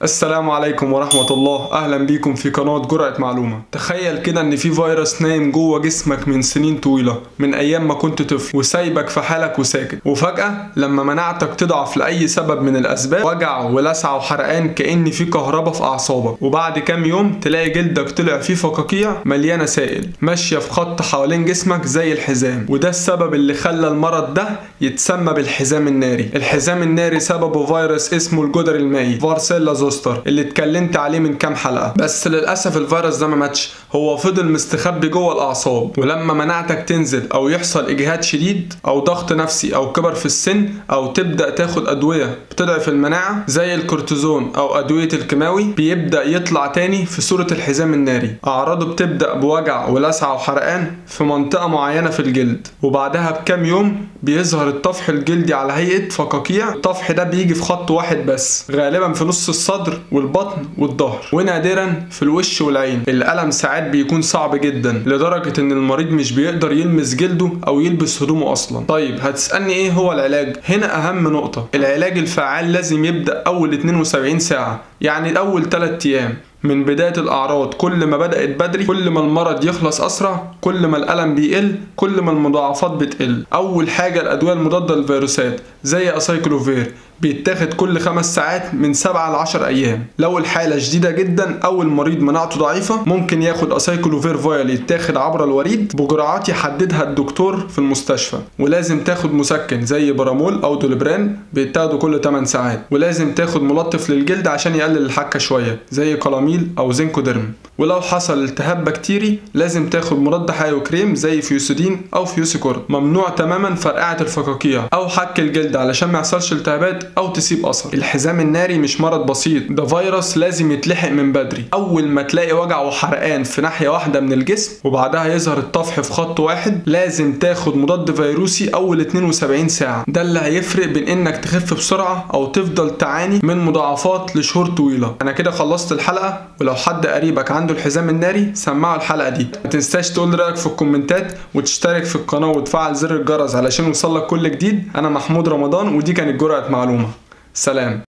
السلام عليكم ورحمة الله. أهلا بيكم في قناة جرعة معلومة. تخيل كده إن في فيروس نايم جوه جسمك من سنين طويلة، من أيام ما كنت طفل، وسايبك في حالك وساكت، وفجأة لما مناعتك تضعف لأي سبب من الأسباب، وجع ولسع وحرقان كأن في كهرباء في أعصابك، وبعد كام يوم تلاقي جلدك طلع فيه فقاقيع مليانة سائل ماشية في خط حوالين جسمك زي الحزام، وده السبب اللي خلى المرض ده يتسمى بالحزام الناري. الحزام الناري سببه فيروس اسمه الجدري المائي فارسيلا زوستر اللي اتكلمت عليه من كام حلقة. بس للأسف الفيروس ده ما ماتش، هو فضل مستخبي جوه الأعصاب، ولما مناعتك تنزل أو يحصل إجهاد شديد أو ضغط نفسي أو كبر في السن أو تبدأ تاخد أدوية بتضعف المناعة زي الكورتيزون أو أدوية الكيماوي، بيبدأ يطلع تاني في صورة الحزام الناري. أعراضه بتبدأ بوجع ولسع وحرقان في منطقة معينة في الجلد، وبعدها بكام يوم بيظهر الطفح الجلدي على هيئة فقاقيع. الطفح ده بيجي في خط واحد بس، غالبا في نص الصدر والبطن والظهر، ونادرا في الوش والعين. الألم ساعات بيكون صعب جدا لدرجة ان المريض مش بيقدر يلمس جلده او يلبس هدومه اصلا. طيب هتسألني ايه هو العلاج؟ هنا اهم نقطة، العلاج الفعال لازم يبدأ اول 72 ساعة، يعني اول 3 ايام من بداية الأعراض. كل ما بدأت بدري كل ما المرض يخلص أسرع، كل ما الألم بيقل، كل ما المضاعفات بتقل. أول حاجة الأدوية المضادة للفيروسات زي أسايكلوفير، بيتاخد كل 5 ساعات من 7 ل 10 أيام. لو الحالة شديدة جدا أو المريض مناعته ضعيفة ممكن ياخد أسايكلوفير فايل يتاخد عبر الوريد بجرعات يحددها الدكتور في المستشفى. ولازم تاخد مسكن زي برامول أو دولبران بيتاخدوا كل 8 ساعات. ولازم تاخد ملطف للجلد عشان يقلل الحكة شوية زي كلاميل أو زينكوديرم. ولو حصل التهاب بكتيري لازم تاخد مضاد حيوي كريم زي فيوسيدين أو فيوسيكورد. ممنوع تماما فرقعة الفقاقيع أو حك الجلد علشان ما يحصلش التهابات أو تسيب أثر. الحزام الناري مش مرض بسيط، ده فيروس لازم يتلحق من بدري. أول ما تلاقي وجع وحرقان في ناحية واحدة من الجسم وبعدها يظهر الطفح في خط واحد، لازم تاخد مضاد فيروسي أول 72 ساعة. ده اللي هيفرق بين إنك تخف بسرعة أو تفضل تعاني من مضاعفات لشهور طويلة. أنا كده خلصت الحلقة، ولو حد قريبك عنده الحزام الناري سمعه الحلقة دي. ما تنساش تقول رأيك في الكومنتات وتشترك في القناة وتفعل زر الجرس علشان يوصلك كل جديد. أنا محمود رمضان ودي كانت جرعة معلومة. سلام.